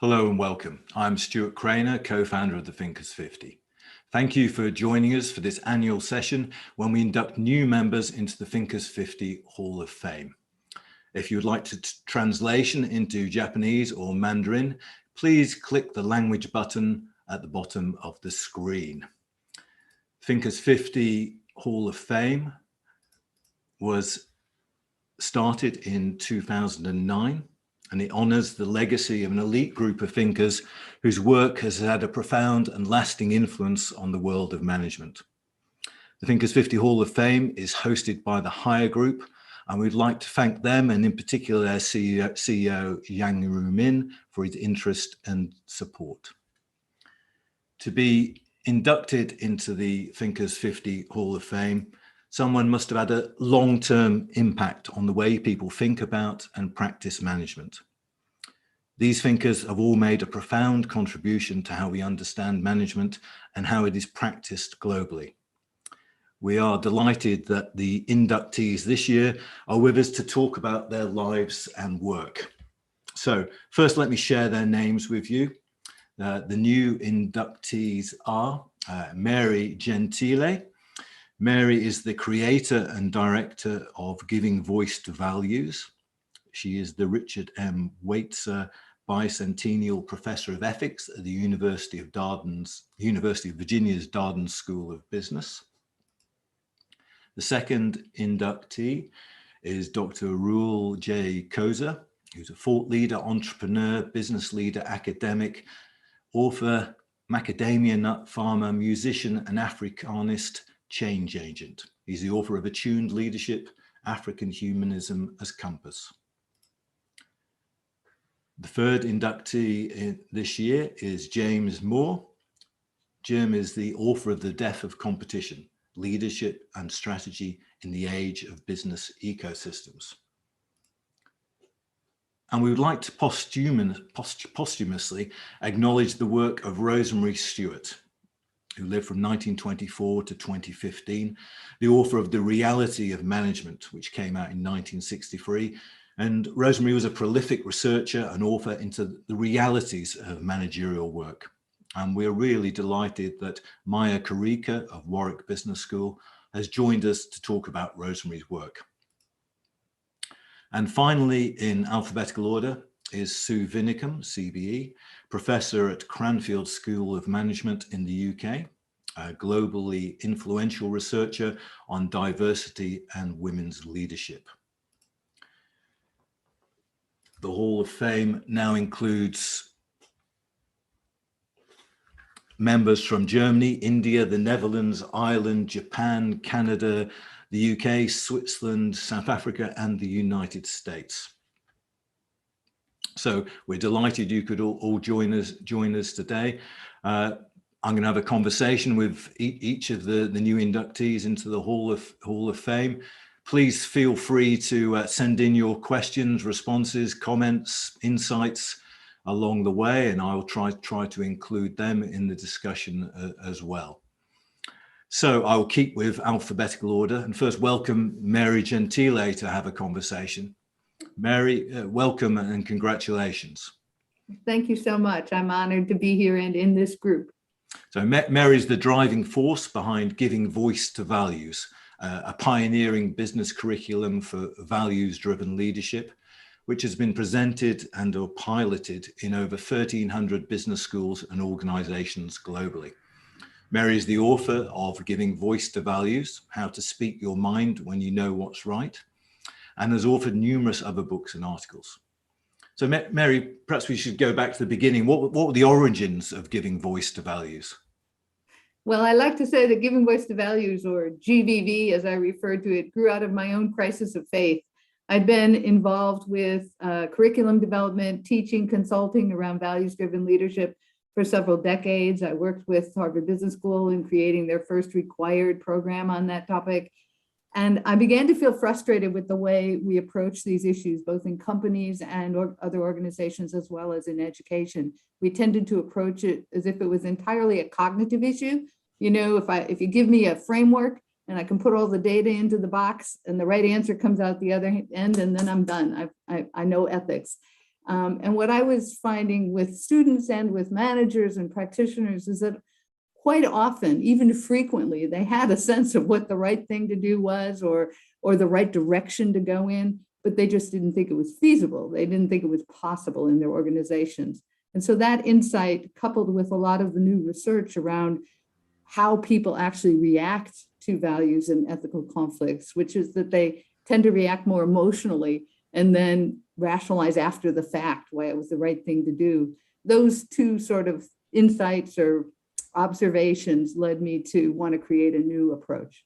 Hello and welcome. I'm Stuart Craner, co-founder of the Thinkers 50. Thank you for joining us for this annual session when we induct new members into the Thinkers 50 Hall of Fame. If you would like to translation into Japanese or Mandarin, please click the language button at the bottom of the screen. Thinkers 50 Hall of Fame was started in 2009. And it honors the legacy of an elite group of thinkers whose work has had a profound and lasting influence on the world of management. The Thinkers 50 Hall of Fame is hosted by the Hire Group, and we'd like to thank them, and in particular their CEO Yang Rumin, for his interest and support. To be inducted into the Thinkers 50 Hall of Fame, someone must have had a long-term impact on the way people think about and practice management. These thinkers have all made a profound contribution to how we understand management and how it is practiced globally. We are delighted that the inductees this year are with us to talk about their lives and work. So first, let me share their names with you. The new inductees are Mary Gentile. Mary is the creator and director of Giving Voice to Values. She is the Richard M. Waitzer Bicentennial Professor of Ethics at the University of Virginia's Darden School of Business. The second inductee is Dr. Rule J Koza, who's a thought leader, entrepreneur, business leader, academic, author, macadamia nut farmer, musician, and Africanist change agent. He's the author of Attuned Leadership, African Humanism as Compass. The third inductee this year is James Moore. Jim is the author of The Death of Competition, Leadership and Strategy in the Age of Business Ecosystems. And we would like to posthumously acknowledge the work of Rosemary Stewart, who lived from 1924 to 2015, the author of The Reality of Management, which came out in 1963. And Rosemary was a prolific researcher and author into the realities of managerial work. And we're really delighted that Maya Karika of Warwick Business School has joined us to talk about Rosemary's work. And finally, in alphabetical order, is Sue Vinnicombe CBE, professor at Cranfield School of Management in the UK, a globally influential researcher on diversity and women's leadership. The Hall of Fame now includes members from Germany, India, the Netherlands, Ireland, Japan, Canada, the UK, Switzerland, South Africa, and the United States. So we're delighted you could all join us today. I'm going to have a conversation with each of the new inductees into the Hall of Fame. Please feel free to send in your questions, responses, comments, insights along the way, and I'll try to include them in the discussion as well. So I'll keep with alphabetical order and first welcome Mary Gentile to have a conversation. Mary, welcome and congratulations. Thank you so much. I'm honored to be here and in this group. So Mary's the driving force behind Giving Voice to Values, a pioneering business curriculum for values-driven leadership, which has been presented and or piloted in over 1,300 business schools and organizations globally. Mary is the author of Giving Voice to Values, How to Speak Your Mind When You Know What's Right, and has authored numerous other books and articles. So Mary, perhaps we should go back to the beginning. What were the origins of Giving Voice to Values? Well, I like to say that Giving Voice to Values, or GVV as I refer to it, grew out of my own crisis of faith. I'd been involved with curriculum development, teaching, consulting around values-driven leadership for several decades. I worked with Harvard Business School in creating their first required program on that topic. And I began to feel frustrated with the way we approach these issues, both in companies and other organizations, as well as in education. We tended to approach it as if it was entirely a cognitive issue. You know, if you give me a framework and I can put all the data into the box and the right answer comes out the other end, and then I'm done. I know ethics. And what I was finding with students and with managers and practitioners is that quite often, even frequently, they had a sense of what the right thing to do was, or the right direction to go in, but they just didn't think it was feasible. They didn't think it was possible in their organizations. And so that insight, coupled with a lot of the new research around how people actually react to values and ethical conflicts, which is that they tend to react more emotionally and then rationalize after the fact why it was the right thing to do. Those two sort of insights or observations led me to want to create a new approach.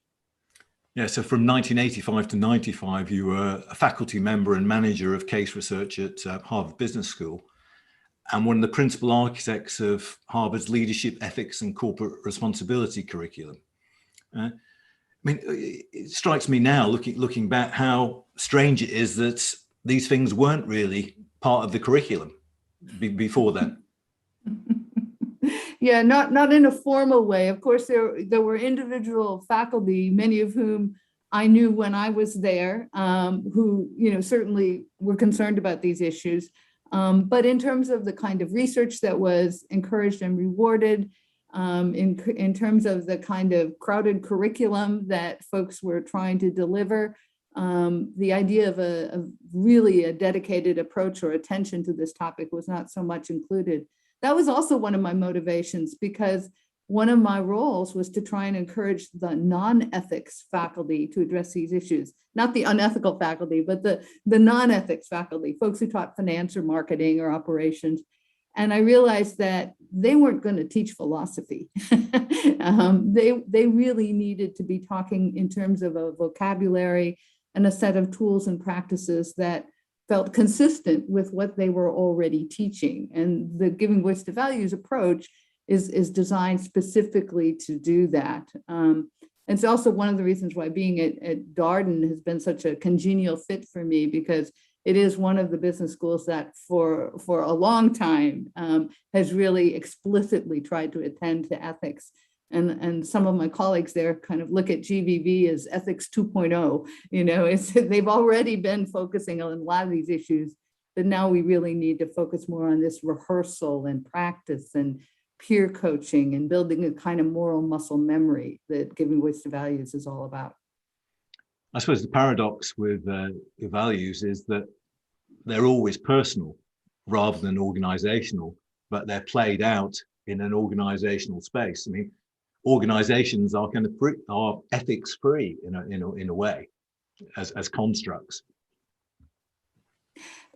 Yeah, so from 1985 to 95, you were a faculty member and manager of case research at Harvard Business School, and one of the principal architects of Harvard's leadership, ethics, and corporate responsibility curriculum. I mean, it strikes me now, looking back, how strange it is that these things weren't really part of the curriculum before then. Yeah, not in a formal way. Of course, there were individual faculty, many of whom I knew when I was there, who certainly were concerned about these issues. But in terms of the kind of research that was encouraged and rewarded, in terms of the kind of crowded curriculum that folks were trying to deliver, the idea of a really dedicated approach or attention to this topic was not so much included. That was also one of my motivations, because one of my roles was to try and encourage the non-ethics faculty to address these issues, not the unethical faculty, but the non-ethics faculty, folks who taught finance or marketing or operations. And I realized that they weren't going to teach philosophy. They really needed to be talking in terms of a vocabulary and a set of tools and practices that felt consistent with what they were already teaching. And the Giving Voice to Values approach is designed specifically to do that. And it's also one of the reasons why being at Darden has been such a congenial fit for me, because it is one of the business schools that for a long time has really explicitly tried to attend to ethics. And some of my colleagues there kind of look at GVV as ethics 2.0. They've already been focusing on a lot of these issues, but now we really need to focus more on this rehearsal and practice and peer coaching and building a kind of moral muscle memory that Giving Voice to Values is all about. I suppose the paradox with values is that they're always personal rather than organizational, but they're played out in an organizational space. I mean, organizations are kind of are ethics free in a way as constructs.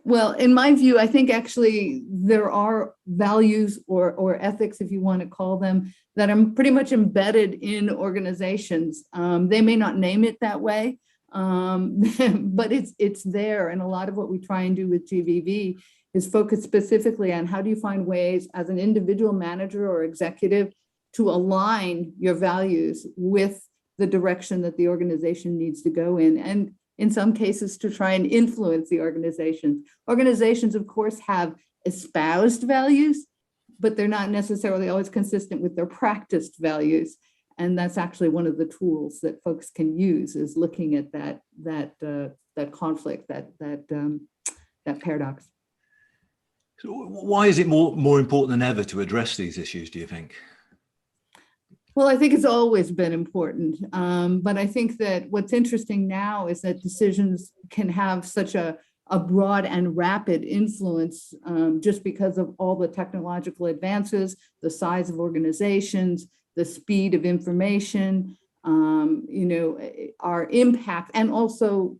Well, in my view, I think actually there are values or ethics, if you want to call them, that are pretty much embedded in organizations. They may not name it that way, but it's there. And a lot of what we try and do with GVV is focus specifically on how do you find ways as an individual manager or executive to align your values with the direction that the organization needs to go in. And in some cases, to try and influence the organization. Organizations, of course, have espoused values, but they're not necessarily always consistent with their practiced values. And that's actually one of the tools that folks can use, is looking at that conflict, that paradox. So why is it more important than ever to address these issues, do you think? Well, I think it's always been important, but I think that what's interesting now is that decisions can have such a broad and rapid influence just because of all the technological advances, the size of organizations, the speed of information, our impact, and also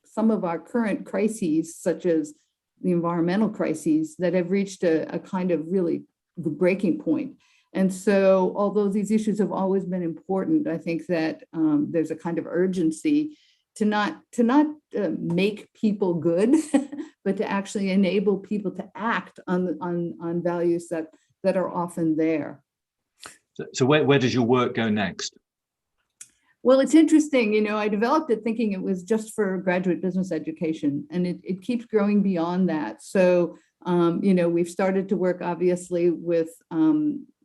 some of our current crises, such as the environmental crises that have reached a kind of really breaking point. And so, although these issues have always been important, I think that there's a kind of urgency to not make people good, but to actually enable people to act on values that are often there. So where does your work go next? Well, it's interesting. I developed it thinking it was just for graduate business education, and it keeps growing beyond that. So, we've started to work, obviously, with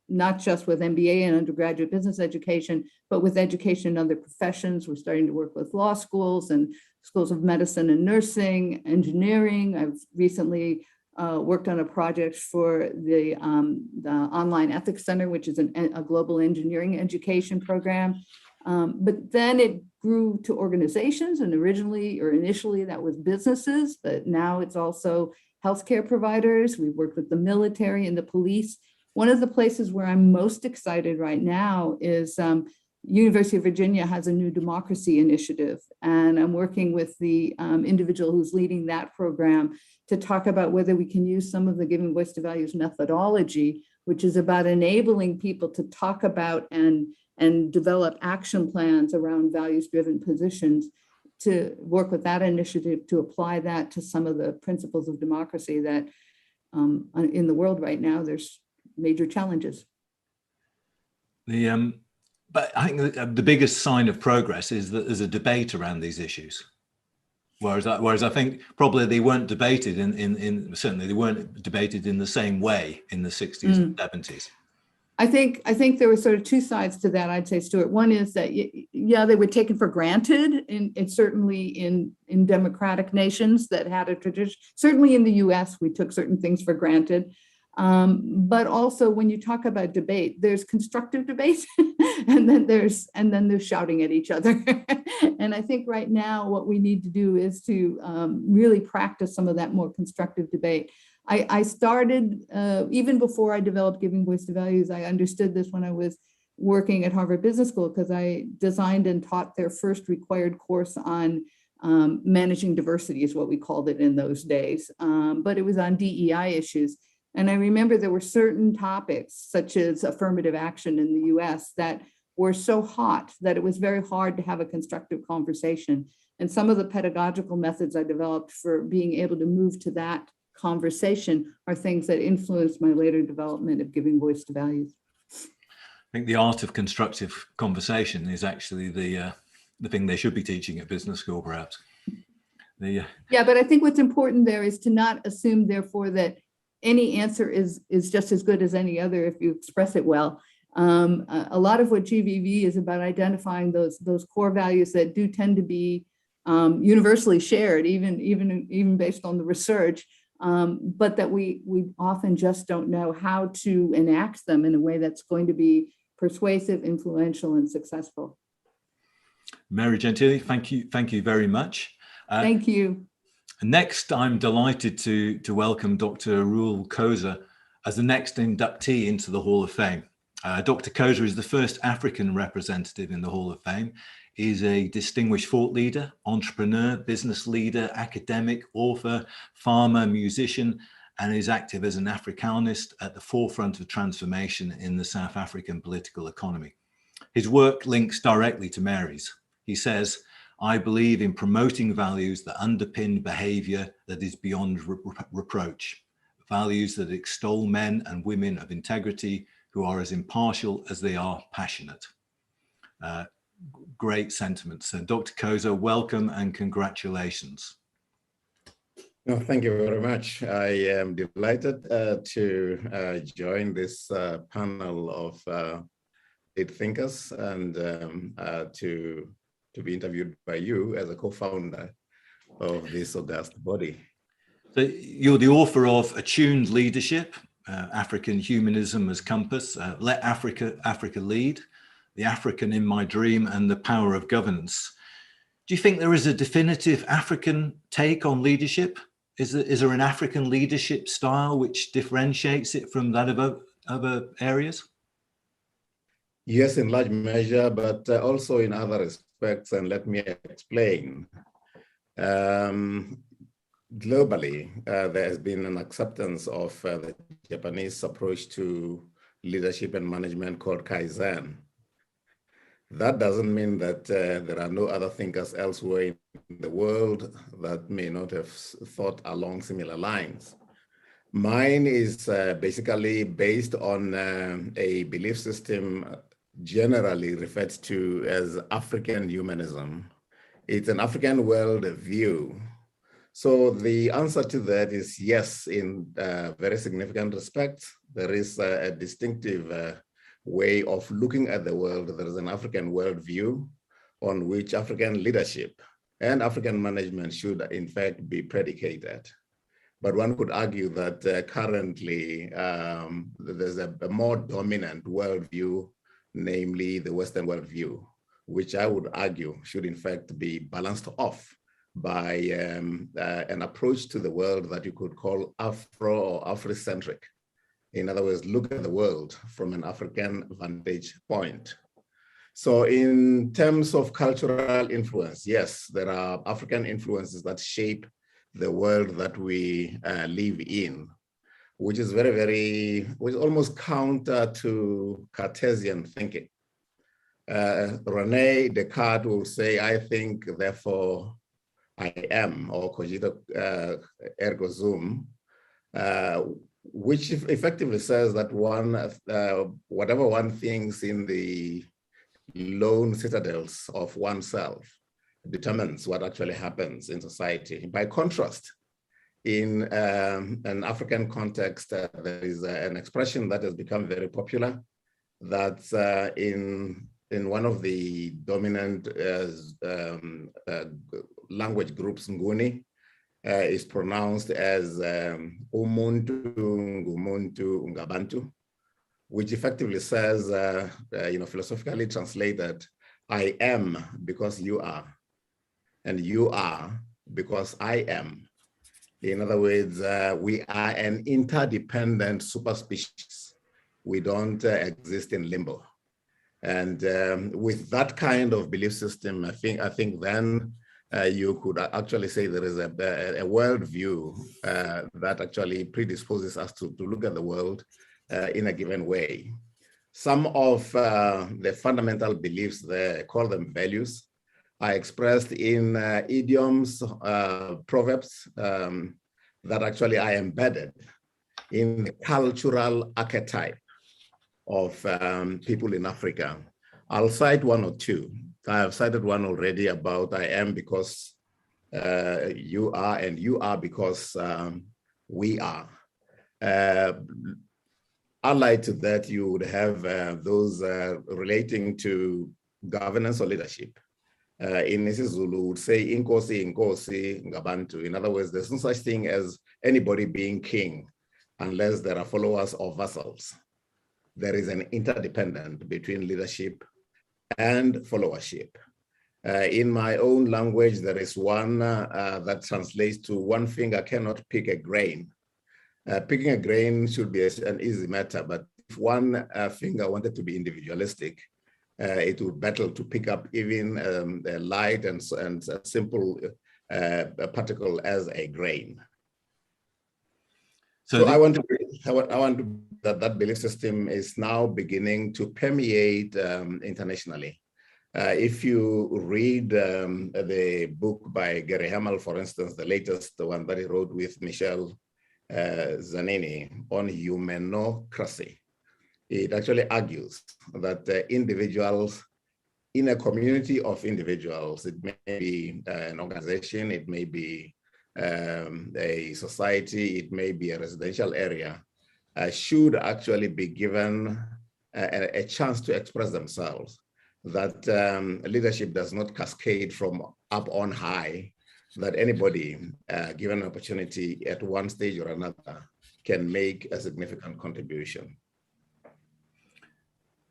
not just with MBA and undergraduate business education, but with education in other professions. We're starting to work with law schools and schools of medicine and nursing, engineering. I've recently worked on a project for the Online Ethics Center, which is a global engineering education program. But then it grew to organizations, and initially that was businesses, but now it's also healthcare providers. We've worked with the military and the police. One of the places where I'm most excited right now is University of Virginia has a new democracy initiative, and I'm working with the individual who's leading that program to talk about whether we can use some of the Giving Voice to Values methodology, which is about enabling people to talk about and develop action plans around values-driven positions, to work with that initiative to apply that to some of the principles of democracy that in the world right now, there's major challenges. But I think the biggest sign of progress is that there's a debate around these issues. Whereas I think probably they weren't debated certainly they weren't debated in the same way in the 60s and 70s. I think there were sort of two sides to that, I'd say, Stuart. One is that, yeah, they were taken for granted, and certainly in democratic nations that had a tradition. Certainly in the US, we took certain things for granted. But also when you talk about debate, there's constructive debate and then there's shouting at each other. And I think right now what we need to do is to really practice some of that more constructive debate. I started, even before I developed Giving Voice to Values, I understood this when I was working at Harvard Business School, because I designed and taught their first required course on managing diversity, is what we called it in those days. But it was on DEI issues. And I remember there were certain topics, such as affirmative action in the US, that were so hot that it was very hard to have a constructive conversation. And some of the pedagogical methods I developed for being able to move to that conversation are things that influenced my later development of Giving Voice to Values. I think the art of constructive conversation is actually the thing they should be teaching at business school, perhaps. Yeah, but I think what's important there is to not assume, therefore, that any answer is just as good as any other if you express it well. A lot of what GVV is about identifying those core values that do tend to be universally shared, even based on the research, but that we often just don't know how to enact them in a way that's going to be persuasive, influential, and successful. Mary Gentile, thank you very much. Thank you. Next, I'm delighted to welcome Dr. Reuel Koza as the next inductee into the Hall of Fame. Dr. Koza is the first African representative in the Hall of Fame. He's a distinguished thought leader, entrepreneur, business leader, academic, author, farmer, musician, and is active as an Africanist at the forefront of transformation in the South African political economy. His work links directly to Mary's. He says, "I believe in promoting values that underpin behavior that is beyond reproach, values that extol men and women of integrity who are as impartial as they are passionate." Great sentiments. So Dr. Koza, welcome and congratulations. No, thank you very much. I am delighted to join this panel of great thinkers and to be interviewed by you as a co-founder of this august body. So you're the author of Attuned Leadership, African Humanism as Compass, Let Africa Lead, The African in My Dream, and The Power of Governance. Do you think there is a definitive African take on leadership? Is there an African leadership style which differentiates it from that of other areas? Yes, in large measure, but also in other respects, and let me explain. Globally, there has been an acceptance of the Japanese approach to leadership and management called Kaizen. That doesn't mean that there are no other thinkers elsewhere in the world that may not have thought along similar lines. Mine is basically based on a belief system generally referred to as African humanism. It's an African world view. So the answer to that is yes, in very significant respects. There is a distinctive way of looking at the world. There is an African worldview on which African leadership and African management should in fact be predicated. But one could argue that currently there's a more dominant worldview, namely the Western worldview, which I would argue should in fact be balanced off by an approach to the world that you could call Afro or Afrocentric. In other words, look at the world from an African vantage point. So in terms of cultural influence, yes, there are African influences that shape the world that we live in, which is which is almost counter to Cartesian thinking. Rene Descartes will say, I think, therefore I am, or cogito ergo sum, which effectively says that whatever one thinks in the lone citadels of oneself determines what actually happens in society. By contrast, in an African context, there is an expression that has become very popular, that in one of the dominant language groups, Nguni, is pronounced as Umuntu Ngumuntu Ngabantu, which effectively says, philosophically translated, I am because you are, and you are because I am. In other words, we are an interdependent superspecies. We don't exist in limbo. And with that kind of belief system, I think then you could actually say there is a worldview that actually predisposes us to look at the world in a given way. Some of the fundamental beliefs there, call them values, are expressed in idioms, proverbs that actually are embedded in the cultural archetype of people in Africa. I'll cite one or two. I have cited one already about I am because you are, and you are because we are. Allied to that, you would have those relating to governance or leadership. In isiZulu would say inkosi inkosi ngabantu. In other words, there's no such thing as anybody being king unless there are followers or vassals. There is an interdependence between leadership and followership. In my own language, there is one that translates to one finger cannot pick a grain. Picking a grain should be an easy matter, but if one finger wanted to be individualistic, it would battle to pick up even a light and simple particle as a grain. So I want that belief system is now beginning to permeate internationally. If you read the book by Gary Hamel, for instance, the latest, the one that he wrote with Michel Zanini on humanocracy, it actually argues that individuals in a community of individuals, it may be an organization, it may be a society, it may be a residential area, should actually be given a chance to express themselves, that leadership does not cascade from up on high, that anybody given an opportunity at one stage or another can make a significant contribution.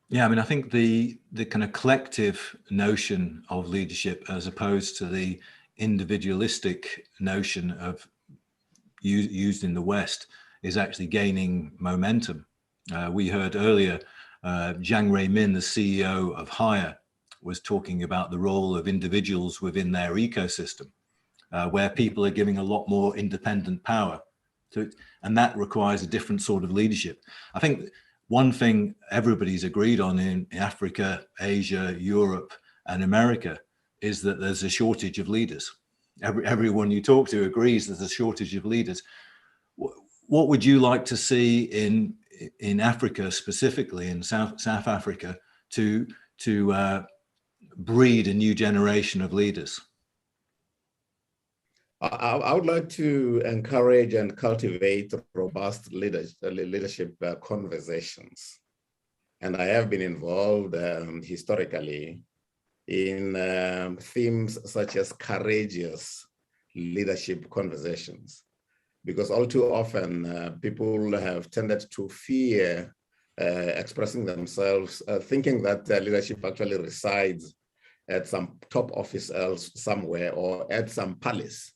Yeah, I mean, I think the kind of collective notion of leadership as opposed to the individualistic notion of used in the West is actually gaining momentum. We heard earlier, Jiang Ruimin, the CEO of Hire, was talking about the role of individuals within their ecosystem, where people are giving a lot more independent power. And that requires a different sort of leadership. I think one thing everybody's agreed on in Africa, Asia, Europe, and America is that there's a shortage of leaders. Everyone you talk to agrees there's a shortage of leaders. What would you like to see in Africa, specifically in South Africa, to breed a new generation of leaders? I would like to encourage and cultivate robust leadership conversations. And I have been involved historically in themes such as courageous leadership conversations. because all too often people have tended to fear expressing themselves, thinking that leadership actually resides at some top office somewhere or at some palace.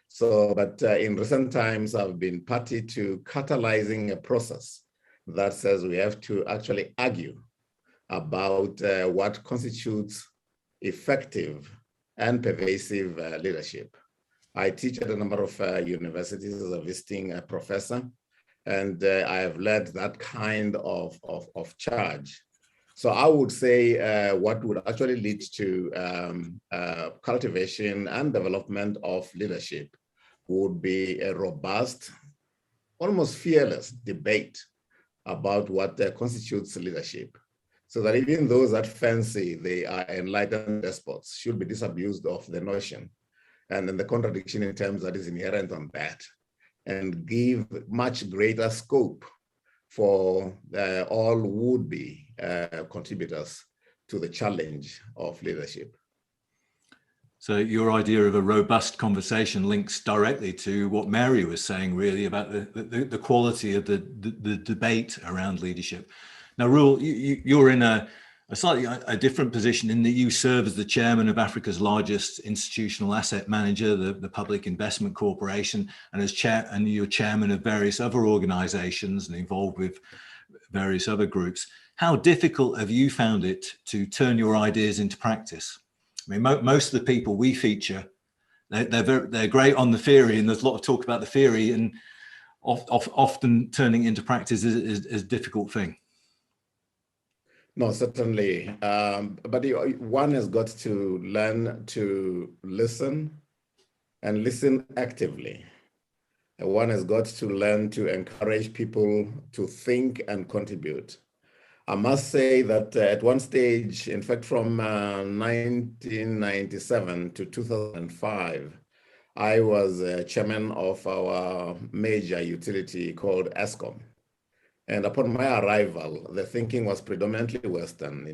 So, but in recent times, I've been party to catalyzing a process that says we have to actually argue about what constitutes effective and pervasive leadership. I teach at a number of universities as a visiting professor, and I have led that kind of charge. So I would say what would actually lead to cultivation and development of leadership would be a robust, almost fearless debate about what constitutes leadership, so that even those that fancy they are enlightened despots should be disabused of the notion and then the contradiction in terms that is inherent on that, and give much greater scope for all would-be contributors to the challenge of leadership. So your idea of a robust conversation links directly to what Mary was saying, really, about the quality of the debate around leadership. Now, Reuel, you're in a slightly different position in that you serve as the chairman of Africa's largest institutional asset manager, the Public Investment Corporation, and and you're chairman of various other organizations and involved with various other groups. How difficult have you found it to turn your ideas into practice? I mean, most of the people we feature, they're great on the theory, and there's a lot of talk about the theory, and often turning into practice is a difficult thing. No, certainly. But one has got to learn to listen and listen actively. One has got to learn to encourage people to think and contribute. I must say that at one stage, in fact, from 1997 to 2005, I was chairman of our major utility called Eskom. And upon my arrival, the thinking was predominantly Western,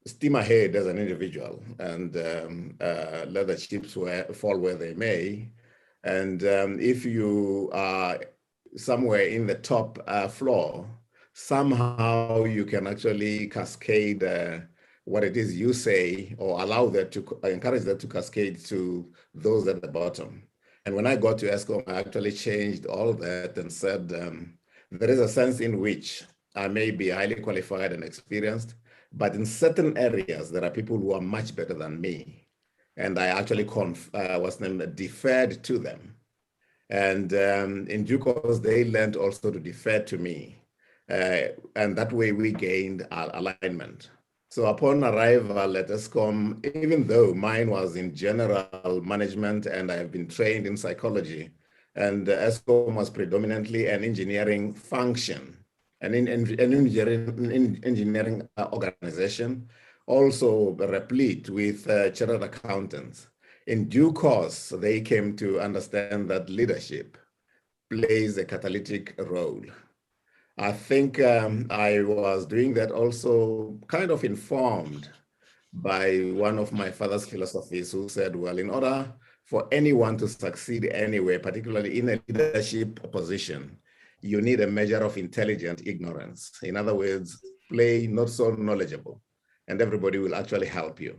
steam ahead as an individual and let the chips fall where they may. And if you are somewhere in the top floor, somehow you can actually cascade what it is you say, or allow that to encourage that to cascade to those at the bottom. And when I got to Eskom, I actually changed all that and said, there is a sense in which I may be highly qualified and experienced, but in certain areas, there are people who are much better than me. And I actually deferred to them. And in due course, they learned also to defer to me. And that way we gained alignment. So upon arrival at Eskom, even though mine was in general management and I have been trained in psychology, and Eskom was predominantly an engineering function, an engineering organization, also replete with chartered accountants. In due course, they came to understand that leadership plays a catalytic role. I think I was doing that also kind of informed by one of my father's philosophies, who said, well, in order for anyone to succeed anywhere, particularly in a leadership position, you need a measure of intelligent ignorance. In other words, play not so knowledgeable, and everybody will actually help you.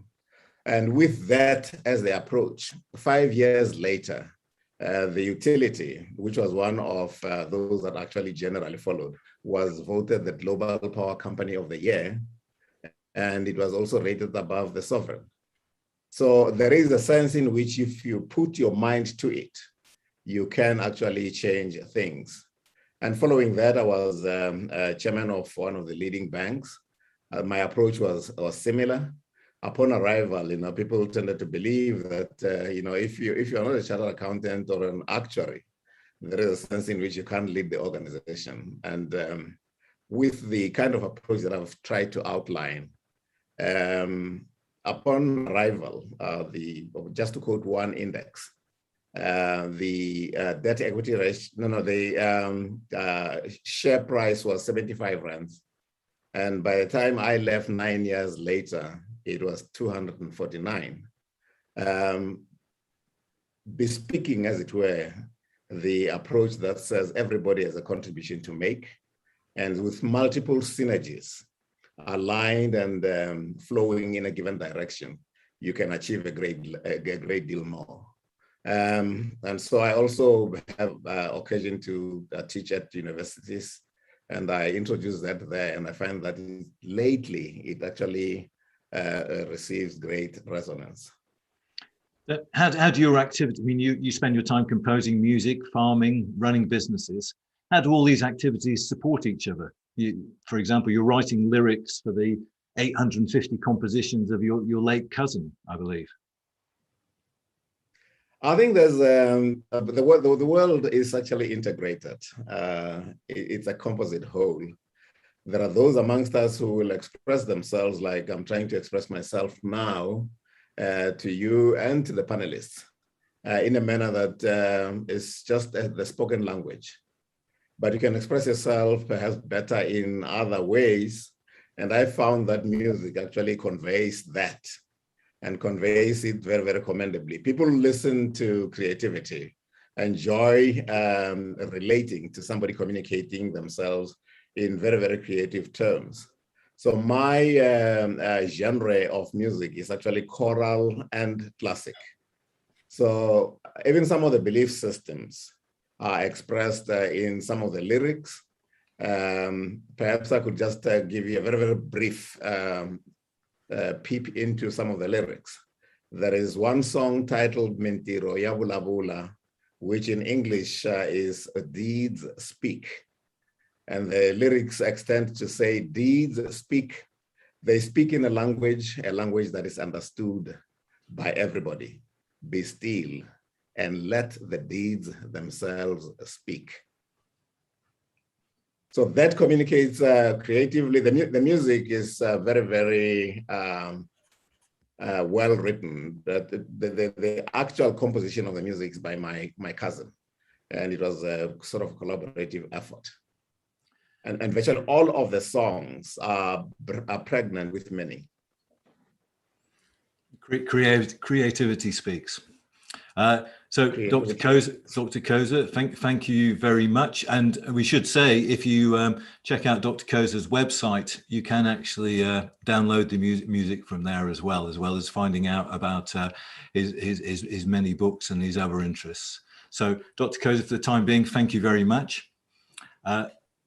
And with that as the approach, 5 years later, the utility, which was one of those that actually generally followed, was voted the Global Power Company of the Year, and it was also rated above the sovereign. So there is a sense in which if you put your mind to it, you can actually change things. And following that, I was chairman of one of the leading banks. My approach was similar. Upon arrival, people tended to believe that, if you're not a chartered accountant or an actuary, there is a sense in which you can't lead the organization. And with the kind of approach that I've tried to outline, upon arrival, just to quote one index, the debt equity ratio, the share price was 75 rands. And by the time I left 9 years later, it was 249. bespeaking, as it were, the approach that says everybody has a contribution to make, and with multiple synergies aligned and flowing in a given direction, you can achieve a great deal more. And so I also have occasion to teach at universities, and I introduce that there, and I find that lately it actually receives great resonance. How do your activity, I mean, you spend your time composing music, farming, running businesses. How do all these activities support each other? For example, you're writing lyrics for the 850 compositions of your late cousin, I believe. I think there's the world is actually integrated. It's a composite whole. There are those amongst us who will express themselves like I'm trying to express myself now to you and to the panelists in a manner that is just the spoken language. But you can express yourself perhaps better in other ways. And I found that music actually conveys that, and conveys it very, very commendably. People listen to creativity, enjoy relating to somebody communicating themselves in very, very creative terms. So my genre of music is actually choral and classic. So even some of the belief systems are expressed in some of the lyrics. Perhaps I could just give you a very, very brief peep into some of the lyrics. There is one song titled Mentiro Ya Bula Bula, which in English is Deeds Speak. And the lyrics extend to say, deeds speak. They speak in a language that is understood by everybody. Be still and let the deeds themselves speak. So that communicates creatively. The music is very, very well written. But the actual composition of the music is by my cousin, and it was a sort of collaborative effort. And virtually all of the songs are pregnant with meaning. Creativity speaks. So Dr. Koza, thank you very much. And we should say, if you check out Dr. Koza's website, you can actually download the music from there as well as finding out about his many books and his other interests. So Dr. Koza, for the time being, thank you very much.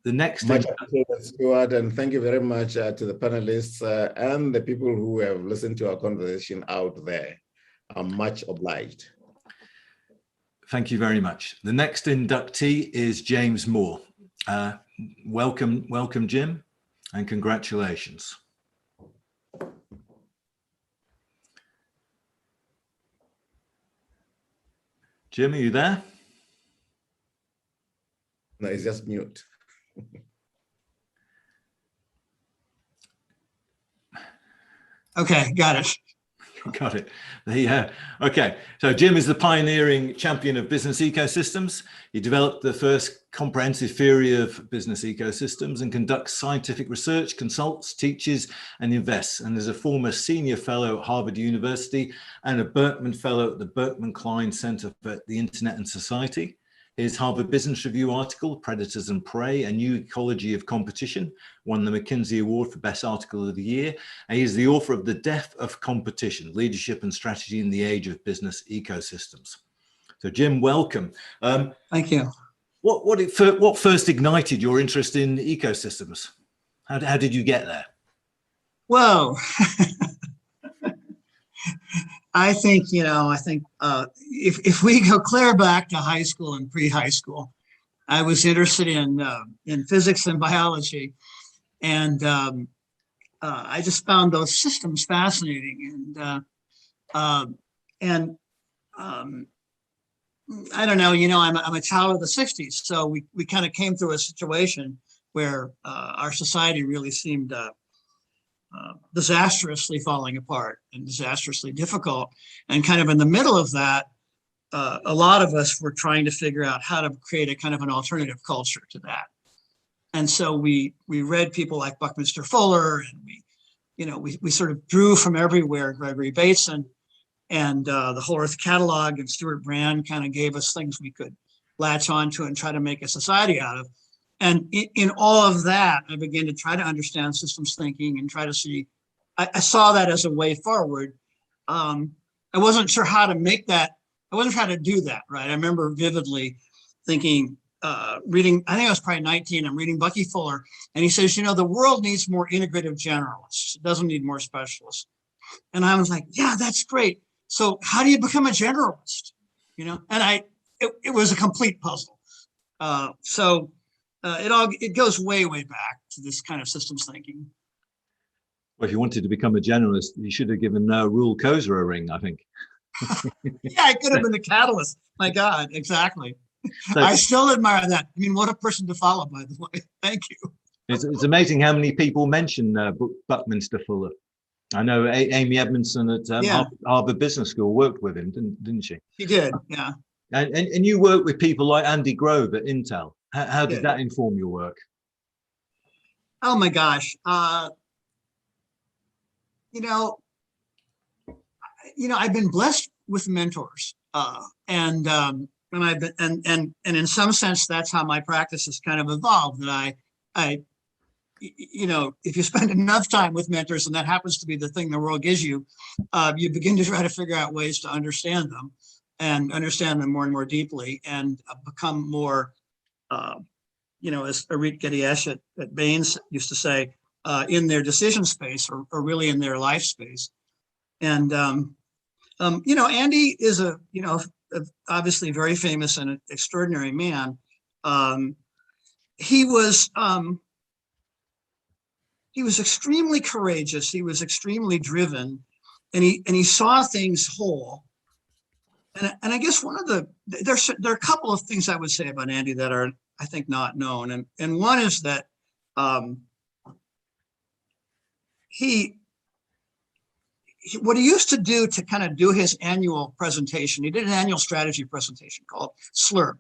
The next much appreciated, Stuart, and thank you very much to the panelists and the people who have listened to our conversation out there. I'm much obliged. Thank you very much. The next inductee is James Moore. Welcome, Jim, and congratulations. Jim, are you there? No, it's just mute. Okay, got it. Got it. Yeah. Okay. So Jim is the pioneering champion of business ecosystems. He developed the first comprehensive theory of business ecosystems and conducts scientific research, consults, teaches, and invests. And is a former senior fellow at Harvard University and a Berkman Fellow at the Berkman Klein Center for the Internet and Society. His Harvard Business Review article, Predators and Prey, A New Ecology of Competition, won the McKinsey Award for Best Article of the Year. And he is the author of The Death of Competition, Leadership and Strategy in the Age of Business Ecosystems. So Jim, welcome. Thank you. What first ignited your interest in ecosystems? How did you get there? Whoa. I think if we go clear back to high school and pre-high school, I was interested in physics and biology, and I just found those systems fascinating. And I don't know, I'm a child of the 60s, so we kind of came through a situation where our society really seemed disastrously falling apart and disastrously difficult. And kind of in the middle of that, a lot of us were trying to figure out how to create a kind of an alternative culture to that. And so we read people like Buckminster Fuller, and we sort of drew from everywhere, Gregory Bateson, and the Whole Earth Catalog and Stuart Brand kind of gave us things we could latch onto and try to make a society out of. And in all of that, I began to try to understand systems thinking and try to see, I saw that as a way forward. I wasn't sure how to make that, I wasn't sure how to do that, right? I remember vividly thinking, reading, I think I was probably 19, I'm reading Bucky Fuller, and he says, the world needs more integrative generalists. It doesn't need more specialists. And I was like, yeah, that's great. So how do you become a generalist? And it was a complete puzzle. It goes way, way back to this kind of systems thinking. Well, if you wanted to become a generalist, you should have given Rule Koza a ring, I think. Yeah, I could have been the catalyst. My God, exactly. So, I still admire that. I mean, what a person to follow, by the way. Thank you. It's amazing how many people mention Buckminster Fuller. I know Amy Edmondson at Harvard Business School worked with him, didn't she? She did, yeah. And you work with people like Andy Grove at Intel. How did that inform your work? Oh my gosh. I've been blessed with mentors, and I've been, and in some sense, that's how my practice has kind of evolved. That if you spend enough time with mentors, and that happens to be the thing the world gives you, you begin to try to figure out ways to understand them and understand them more and more deeply, and become more, as Arit Gediesh at Baines used to say, in their decision space, or really in their life space. And Andy is obviously very famous and an extraordinary man. He was extremely courageous. He was extremely driven, and he saw things whole. And I guess there are a couple of things I would say about Andy that are, I think, not known. And one is that what he used to do to kind of do his annual presentation, he did an annual strategy presentation called SLURP,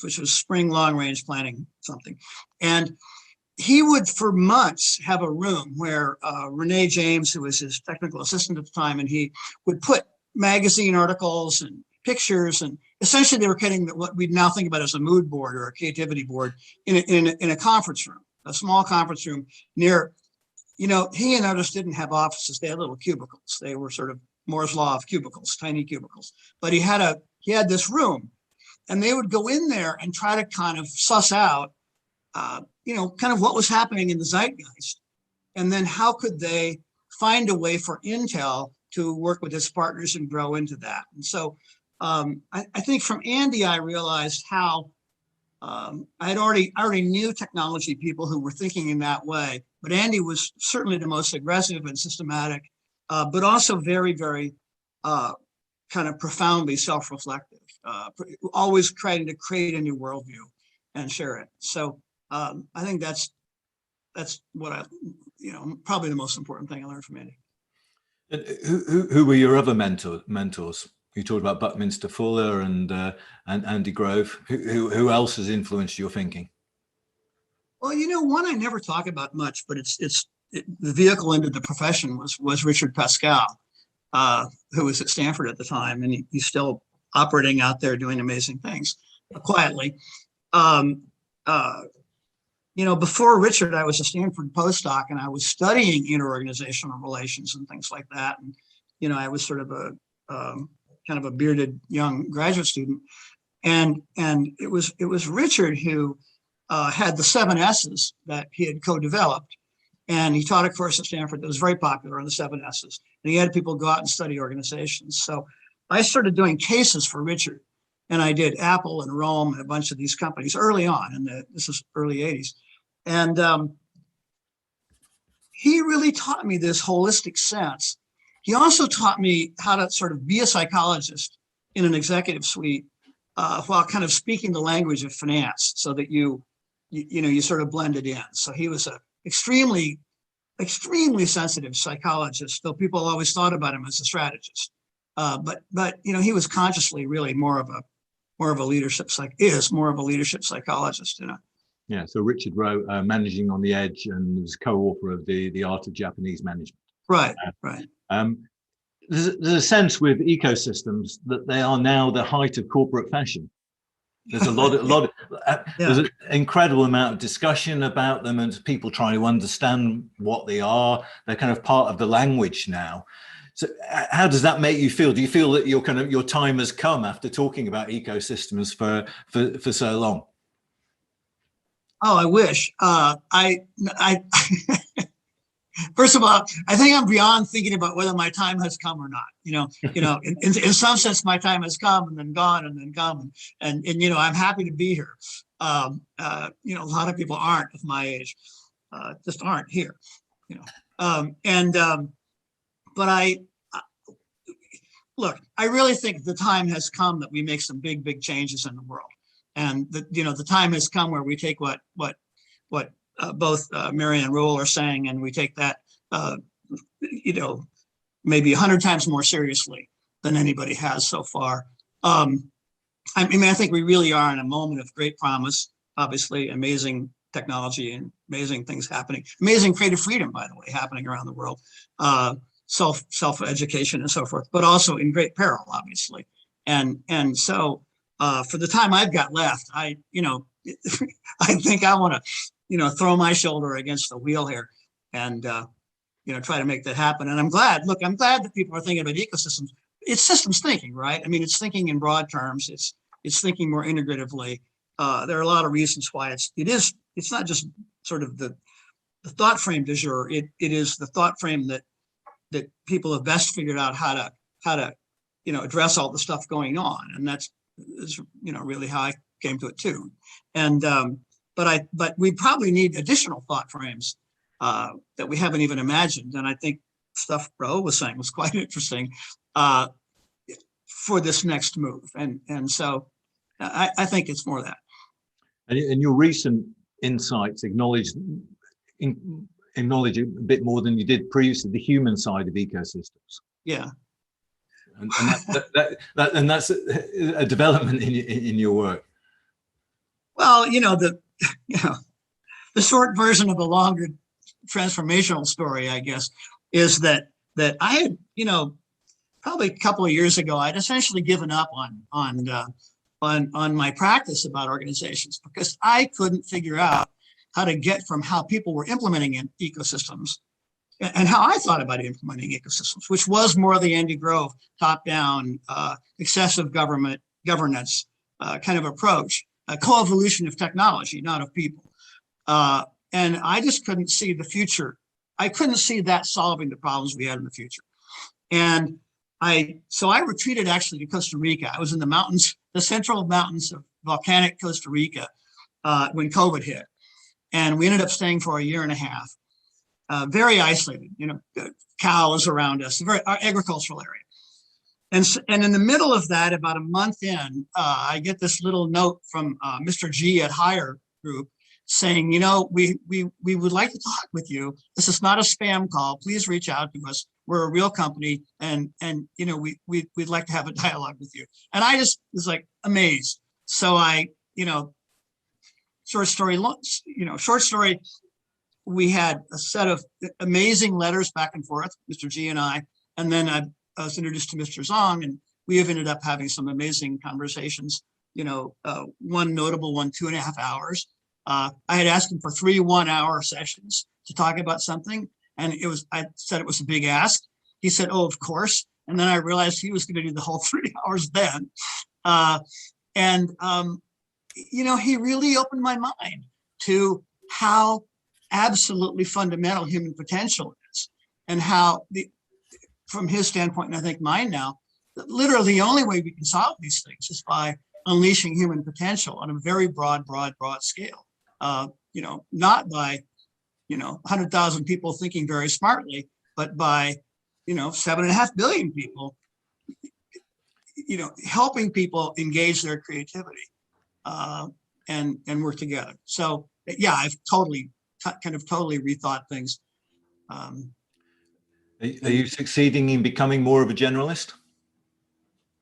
which was Spring Long Range Planning something. And he would, for months, have a room where Renee James, who was his technical assistant at the time, and he would put magazine articles and pictures, and essentially they were creating what we now think about as a mood board or a creativity board in a conference room, a small conference room near. He and others didn't have offices. They had little cubicles. They were sort of Moore's law of cubicles, tiny cubicles. But he had this room, and they would go in there and try to kind of suss out, kind of what was happening in the zeitgeist, and then how could they find a way for Intel to work with its partners and grow into that. And so I think from Andy, I realized how I already knew technology people who were thinking in that way, but Andy was certainly the most aggressive and systematic, but also very, very kind of profoundly self-reflective, always trying to create a new worldview and share it. So I think that's what probably the most important thing I learned from Andy. Who were your other mentors? You talked about Buckminster Fuller and Andy Grove. Who else has influenced your thinking? Well, one I never talk about much, but the vehicle into the profession was Richard Pascal, who was at Stanford at the time, and he's still operating out there doing amazing things quietly. Before Richard, I was a Stanford postdoc, and I was studying interorganizational relations and things like that. And I was sort of a kind of a bearded young graduate student, and it was Richard who had the 7 S's that he had co-developed, and he taught a course at Stanford that was very popular on the 7 S's, and he had people go out and study organizations. So I started doing cases for Richard, and I did Apple and Rome and a bunch of these companies early on, this is early 80s, and he really taught me this holistic sense. He also taught me how to sort of be a psychologist in an executive suite while kind of speaking the language of finance, so that you sort of blend it in. So he was a extremely sensitive psychologist, though people always thought about him as a strategist. But he was consciously really more of a leadership psychologist. Yeah. So Richard Rowe, Managing on the Edge, and was co-author of the Art of Japanese Management. Right. Right. there's a sense with ecosystems that they are now the height of corporate fashion. There's there's an incredible amount of discussion about them and people trying to understand what they are. They're kind of part of the language now. So how does that make you feel? Do you feel that your time has come after talking about ecosystems for so long? Oh, I wish. First of all, I think I'm beyond thinking about whether my time has come or not. In some sense, my time has come and then gone and then come, and I'm happy to be here. A lot of people aren't of my age, just aren't here. But I really think the time has come that we make some big changes in the world, and the time has come where we take what both Mary and Reuel are saying, and we take that, maybe 100 times more seriously than anybody has so far. I think we really are in a moment of great promise, obviously amazing technology and amazing things happening, amazing creative freedom, by the way, happening around the world, self-education and so forth, but also in great peril, obviously. And so for the time I've got left, I think I want to, throw my shoulder against the wheel here and, try to make that happen. And I'm glad that people are thinking about ecosystems. It's systems thinking, right? I mean, it's thinking in broad terms. It's thinking more integratively. There are a lot of reasons why it's not just sort of the thought frame du jour. It is the thought frame that people have best figured out how to address all the stuff going on. And that's really how I came to it too. And, but we probably need additional thought frames that we haven't even imagined. And I think stuff Rowe was saying was quite interesting for this next move. And so I think it's more that. And your recent insights acknowledge a bit more than you did previously, the human side of ecosystems. Yeah. And that's a development in your work. Well, the short version of a longer transformational story, I guess, is that I had, probably a couple of years ago, I'd essentially given up on my practice about organizations because I couldn't figure out how to get from how people were implementing in ecosystems and how I thought about implementing ecosystems, which was more the Andy Grove top-down, excessive governance kind of approach, a co-evolution of technology, not of people. And I just couldn't see the future. I couldn't see that solving the problems we had in the future. And so I retreated actually to Costa Rica. I was in the mountains, the central mountains of volcanic Costa Rica when COVID hit. And we ended up staying for a year and a half, very isolated, cows around us, very agricultural area. And in the middle of that, about a month in, I get this little note from Mr. G at Hire Group saying, we would like to talk with you. This is not a spam call. Please reach out to us. We're a real company, and we'd like to have a dialogue with you. And I just was like amazed. So I, short story, we had a set of amazing letters back and forth, Mr. G and I, and then I was introduced to Mr. Zong, and we have ended up having some amazing conversations, one notable one, 2.5 hours. I had asked him for 3 1-hour sessions to talk about something. And I said it was a big ask. He said, oh, of course. And then I realized he was going to do the whole 3 hours then. He really opened my mind to how absolutely fundamental human potential is, and how from his standpoint, and I think mine now, that literally the only way we can solve these things is by unleashing human potential on a very broad scale. Not by 100,000 people thinking very smartly, but by 7.5 billion people helping people engage their creativity and work together. So yeah, I've totally rethought things. Are you succeeding in becoming more of a generalist?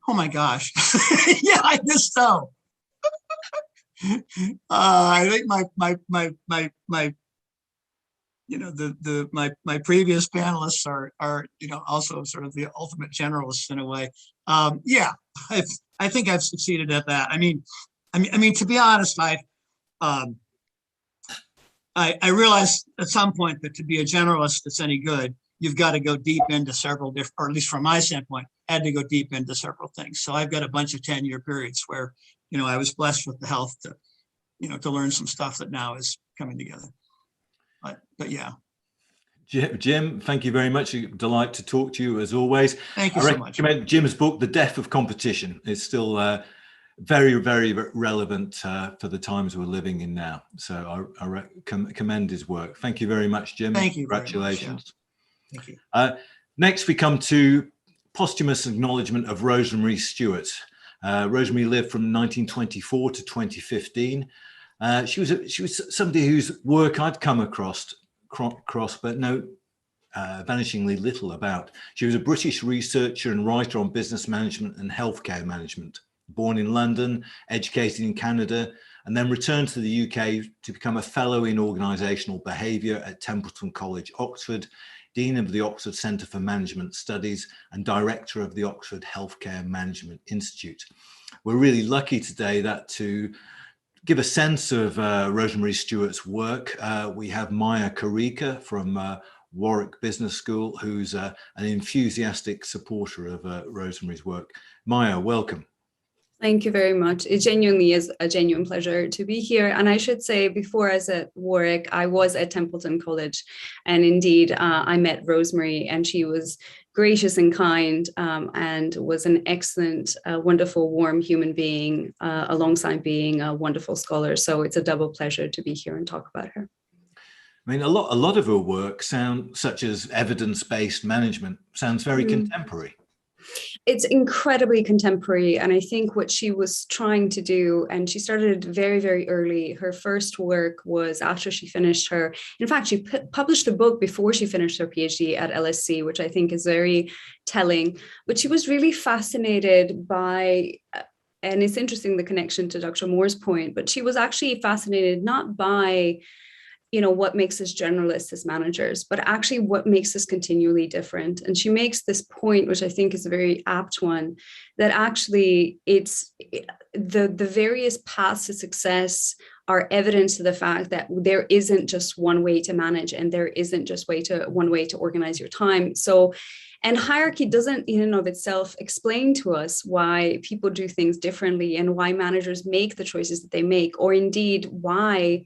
Oh my gosh. Yeah, I guess so. I think my my previous panelists are also sort of the ultimate generalists in a way. Yeah, I think I've succeeded at that. I mean, to be honest, I realized at some point that to be a generalist that's any good, you've got to go deep into several different, or at least from my standpoint, had to go deep into several things. So I've got a bunch of 10-year periods where, I was blessed with the health to learn some stuff that now is coming together. But yeah. Jim, thank you very much. A delight to talk to you as always. Thank you so much. Jim's book, The Death of Competition, is still very, very relevant for the times we're living in now. So I commend his work. Thank you very much, Jim. Thank you. Congratulations. Thank you. Next, we come to posthumous acknowledgement of Rosemary Stewart. Rosemary lived from 1924 to 2015. She was somebody whose work I'd come across, but know vanishingly little about. She was a British researcher and writer on business management and healthcare management. Born in London, educated in Canada, and then returned to the UK to become a fellow in organisational behaviour at Templeton College, Oxford, Dean of the Oxford Centre for Management Studies and Director of the Oxford Healthcare Management Institute. We're really lucky today that to give a sense of Rosemary Stewart's work, we have Maya Karika from Warwick Business School, who's an enthusiastic supporter of Rosemary's work. Maya, welcome. Thank you very much. It genuinely is a genuine pleasure to be here. And I should say, before I was at Warwick, I was at Templeton College. And indeed, I met Rosemary, and she was gracious and kind, and was an excellent, wonderful, warm human being, alongside being a wonderful scholar. So it's a double pleasure to be here and talk about her. I mean, a lot of her work, such as evidence-based management, sounds very contemporary. It's incredibly contemporary. And I think what she was trying to do, and she started very, very early. Her first work was after she finished in fact, she published a book before she finished her PhD at LSE, which I think is very telling. But she was really fascinated by, and it's interesting the connection to Dr. Moore's point, but she was actually fascinated not by what makes us generalists as managers, but actually what makes us continually different. And she makes this point, which I think is a very apt one, that actually it's the various paths to success are evidence to the fact that there isn't just one way to manage, and there isn't just one way to organize your time. So, and hierarchy doesn't in and of itself explain to us why people do things differently and why managers make the choices that they make, or indeed why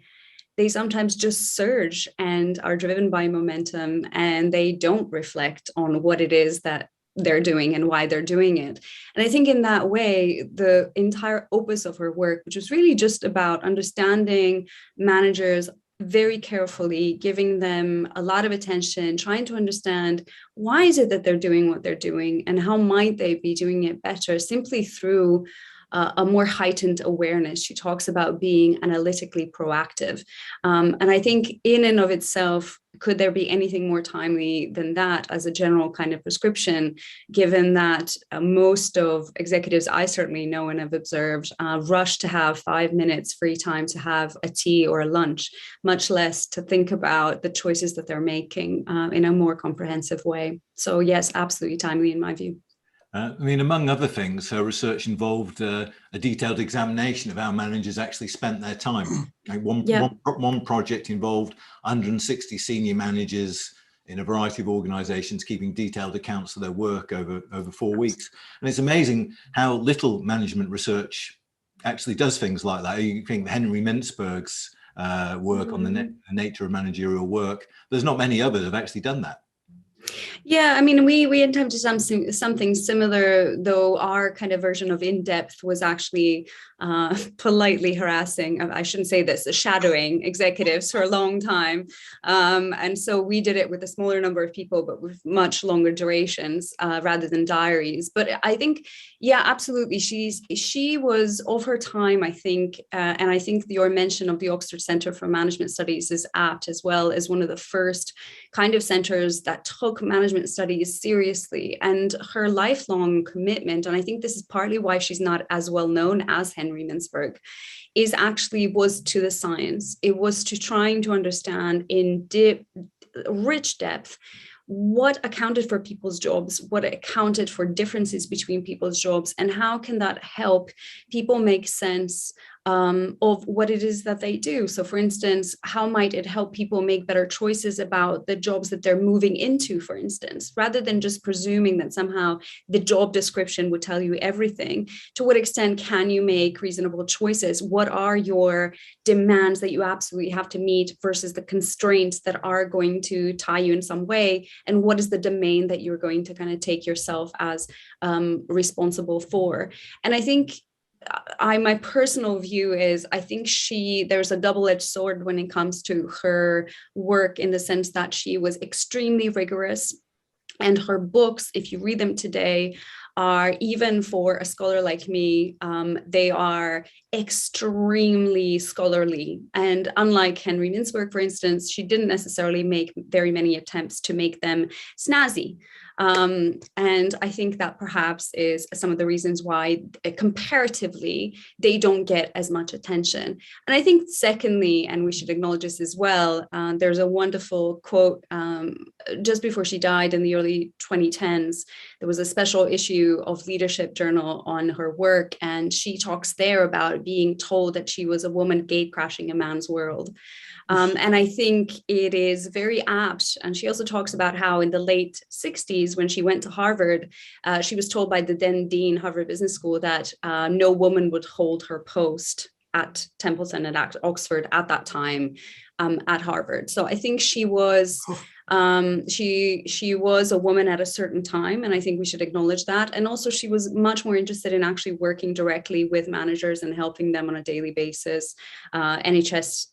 they sometimes just surge and are driven by momentum, and they don't reflect on what it is that they're doing and why they're doing it. And I think in that way, the entire opus of her work, which was really just about understanding managers very carefully, giving them a lot of attention, trying to understand why is it that they're doing what they're doing and how might they be doing it better simply through a more heightened awareness. She talks about being analytically proactive. And I think in and of itself, could there be anything more timely than that as a general kind of prescription, given that most of executives I certainly know and have observed rush to have 5 minutes free time to have a tea or a lunch, much less to think about the choices that they're making in a more comprehensive way. So yes, absolutely timely in my view. I mean, among other things, her research involved a detailed examination of how managers actually spent their time. Like one project involved 160 senior managers in a variety of organizations keeping detailed accounts of their work over 4 weeks. And it's amazing how little management research actually does things like that. You think Henry Mintzberg's work on the nature of managerial work, there's not many others have actually done that. Yeah, I mean, we attempted something similar, though our kind of version of in-depth was actually politely harassing, I shouldn't say this, shadowing executives for a long time. And so we did it with a smaller number of people, but with much longer durations rather than diaries. But I think, yeah, absolutely. She was of her time, I think, and I think your mention of the Oxford Centre for Management Studies is apt as well, as one of the first kind of centres that took management management studies seriously, and her lifelong commitment, and I think this is partly why she's not as well known as Henry Mintzberg, was to the science. It was to trying to understand in rich depth what accounted for people's jobs, what accounted for differences between people's jobs, and how can that help people make sense of what it is that they do. So for instance, how might it help people make better choices about the jobs that they're moving into, for instance, rather than just presuming that somehow the job description would tell you everything. To what extent can you make reasonable choices? What are your demands that you absolutely have to meet versus the constraints that are going to tie you in some way? And what is the domain that you're going to kind of take yourself as responsible for? And I think my personal view is, I think there's a double-edged sword when it comes to her work, in the sense that she was extremely rigorous, and her books, if you read them today, are, even for a scholar like me, they are extremely scholarly. And unlike Henry Mintzberg, for instance, she didn't necessarily make very many attempts to make them snazzy. And I think that perhaps is some of the reasons why comparatively they don't get as much attention. And I think secondly, and we should acknowledge this as well, there's a wonderful quote just before she died in the early 2010s. There was a special issue of Leadership Journal on her work, and she talks there about being told that she was a woman gate crashing a man's world. And I think it is very apt. And she also talks about how in the late 60s, when she went to Harvard, she was told by the then dean, Harvard Business School, that no woman would hold her post at Templeton and at Oxford at that time at Harvard. So I think she was she was a woman at a certain time, and I think we should acknowledge that. And also she was much more interested in actually working directly with managers and helping them on a daily basis. NHS,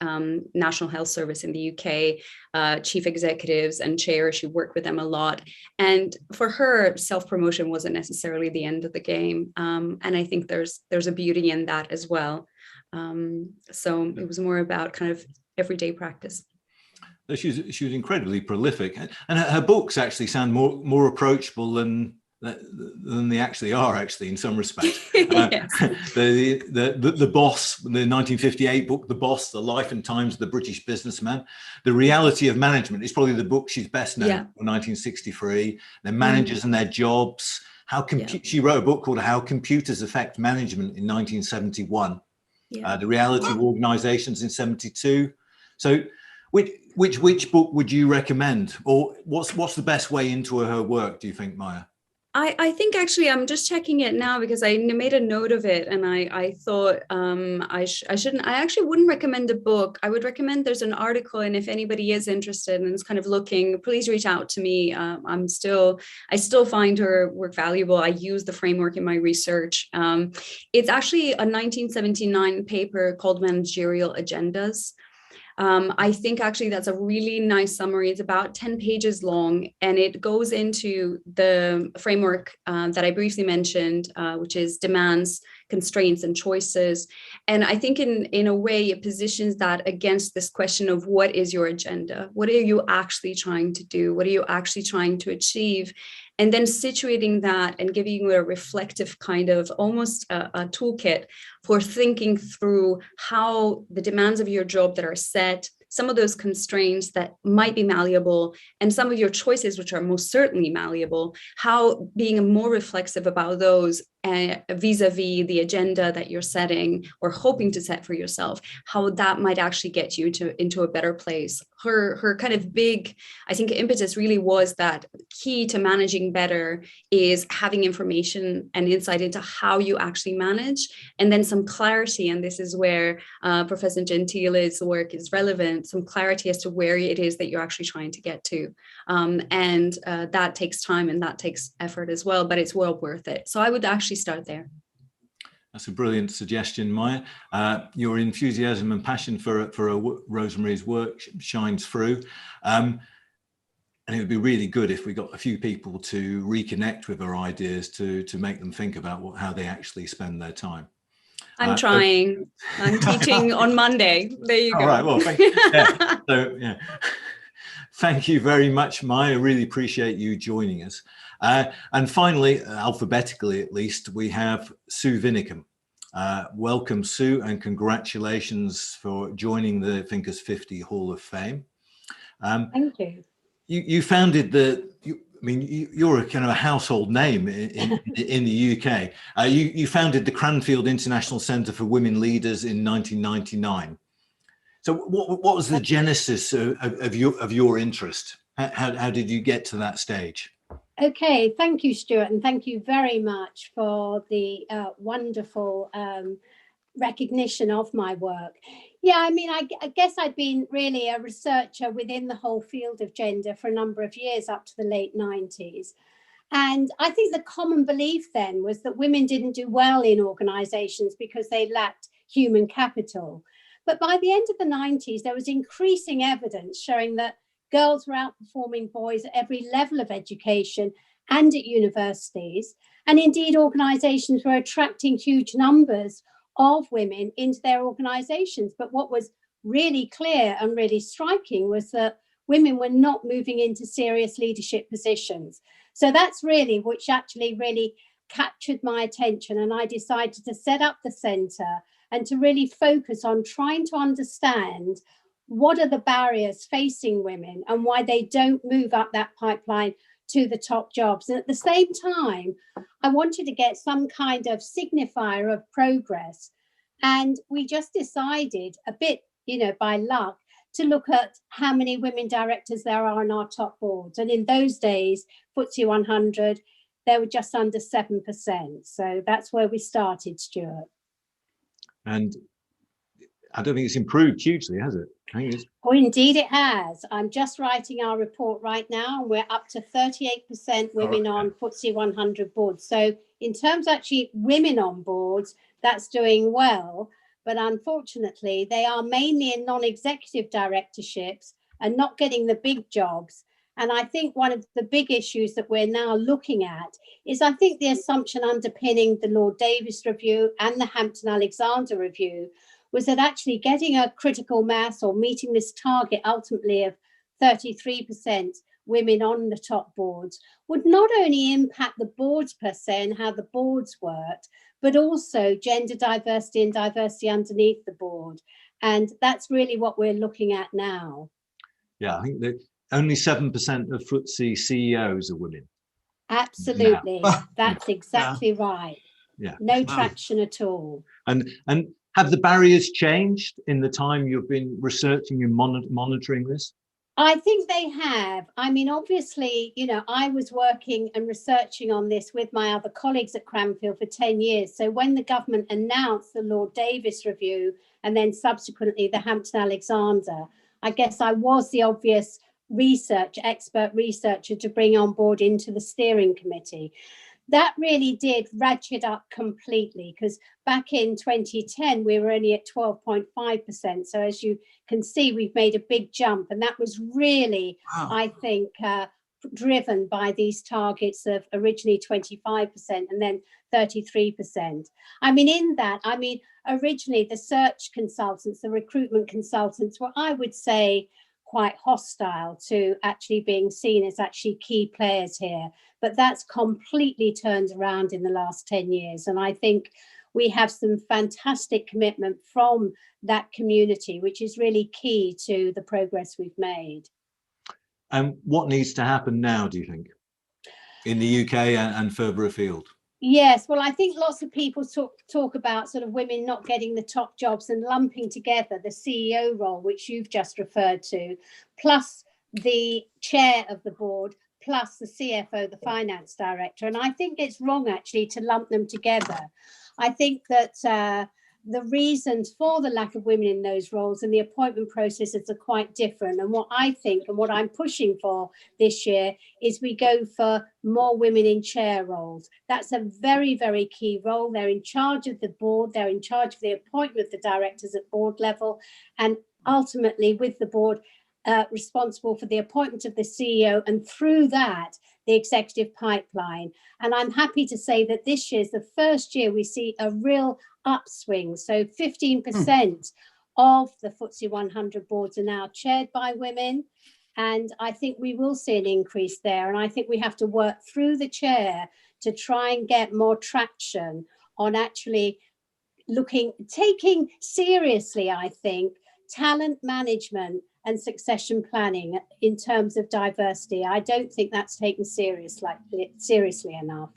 National Health Service in the UK, chief executives and chair, she worked with them a lot. And for her, self-promotion wasn't necessarily the end of the game. And I think there's a beauty in that as well. So it was more about kind of everyday practice. She was incredibly prolific, and her books actually sound more approachable than they actually are, actually, in some respects. Yes. The Boss, the 1958 book, The Boss, The Life and Times of the British Businessman. The Reality of Management is probably the book she's best known for, 1963. The Managers and Their Jobs. She wrote a book called How Computers Affect Management in 1971. The Reality of Organizations in 72. So which book would you recommend, or what's the best way into her work, do you think, Maya? I think actually I'm just checking it now because I made a note of it, and I thought I actually wouldn't recommend a book. I would recommend there's an article, and if anybody is interested and is kind of looking, please reach out to me. I still find her work valuable. I use the framework in my research. It's actually a 1979 paper called Managerial Agendas. I think actually that's a really nice summary. It's about 10 pages long, and it goes into the framework that I briefly mentioned, which is demands, constraints, and choices. And I think in a way it positions that against this question of what is your agenda? What are you actually trying to do? What are you actually trying to achieve? And then situating that and giving you a reflective kind of almost a toolkit for thinking through how the demands of your job that are set, some of those constraints that might be malleable, and some of your choices, which are most certainly malleable, how being more reflexive about those vis-a-vis the agenda that you're setting or hoping to set for yourself, how that might actually get you into a better place. Her kind of big, I think, impetus really was that key to managing better is having information and insight into how you actually manage, and then some clarity. And this is where Professor Gentile's work is relevant, some clarity as to where it is that you're actually trying to get to. And that takes time and that takes effort as well, but it's well worth it. So I would actually start there. That's a brilliant suggestion, Maya. Your enthusiasm and passion for Rosemary's work shines through. And it would be really good if we got a few people to reconnect with her ideas to make them think about how they actually spend their time. I'm trying. I'm teaching on Monday. There you go. All right. Well, thank you. Yeah. So, yeah. Thank you very much, Maya. I really appreciate you joining us. And finally, alphabetically at least, we have Sue Vinicom. Welcome, Sue, and congratulations for joining the Thinkers50 Hall of Fame. Thank you. You founded you're a kind of a household name in the UK. You founded the Cranfield International Centre for Women Leaders in 1999. So what was the genesis of your interest? How did you get to that stage? Okay, thank you, Stuart, and thank you very much for the wonderful recognition of my work. Yeah, I mean, I guess I'd been really a researcher within the whole field of gender for a number of years up to the late 90s. And I think the common belief then was that women didn't do well in organizations because they lacked human capital. But by the end of the 90s, there was increasing evidence showing that girls were outperforming boys at every level of education and at universities. And indeed, organizations were attracting huge numbers of women into their organizations. But what was really clear and really striking was that women were not moving into serious leadership positions. So that's really which actually really captured my attention. And I decided to set up the centre and to really focus on trying to understand what are the barriers facing women and why they don't move up that pipeline to the top jobs. And at the same time, I wanted to get some kind of signifier of progress. And we just decided a bit, by luck, to look at how many women directors there are on our top boards. And in those days, FTSE 100, there were just under 7%. So that's where we started, Stuart. And I don't think it's improved hugely, has it? Oh, indeed it has. I'm just writing our report right now, and we're up to 38% women on FTSE 100 boards. So in terms of actually women on boards, that's doing well. But unfortunately, they are mainly in non-executive directorships and not getting the big jobs. And I think one of the big issues that we're now looking at is, I think, the assumption underpinning the Lord Davis Review and the Hampton-Alexander Review was that actually getting a critical mass or meeting this target ultimately of 33% women on the top boards would not only impact the boards per se and how the boards worked, but also gender diversity and diversity underneath the board. And that's really what we're looking at now. Yeah, I think that only 7% of FTSE CEOs are women. Absolutely. That's exactly right. Yeah. No traction at all. And have the barriers changed in the time you've been researching and monitoring this? I think they have. I mean, obviously, I was working and researching on this with my other colleagues at Cranfield for 10 years. So when the government announced the Lord Davis Review and then subsequently the Hampton-Alexander, I guess I was the obvious expert researcher to bring on board into the steering committee. That really did ratchet up completely, because back in 2010, we were only at 12.5%. So as you can see, we've made a big jump. And that was really, I think, driven by these targets of originally 25% and then 33%. I mean, originally the search consultants, the recruitment consultants were, I would say, quite hostile to actually being seen as actually key players here. But that's completely turned around in the last 10 years. And I think we have some fantastic commitment from that community, which is really key to the progress we've made. And what needs to happen now, do you think, in the UK and further afield? Yes, well, I think lots of people talk about sort of women not getting the top jobs and lumping together the CEO role, which you've just referred to, plus the chair of the board, plus the CFO, the finance director. And I think it's wrong, actually, to lump them together. I think that the reasons for the lack of women in those roles and the appointment processes are quite different. And what I think and what I'm pushing for this year is we go for more women in chair roles. That's a very, very key role. They're in charge of the board. They're in charge of the appointment of the directors at board level. And ultimately, with the board, responsible for the appointment of the CEO, and through that, the executive pipeline. And I'm happy to say that this year is the first year we see a real upswing. So 15% of the FTSE 100 boards are now chaired by women. And I think we will see an increase there. And I think we have to work through the chair to try and get more traction on actually taking seriously, I think, talent management and succession planning in terms of diversity. I don't think that's taken seriously enough.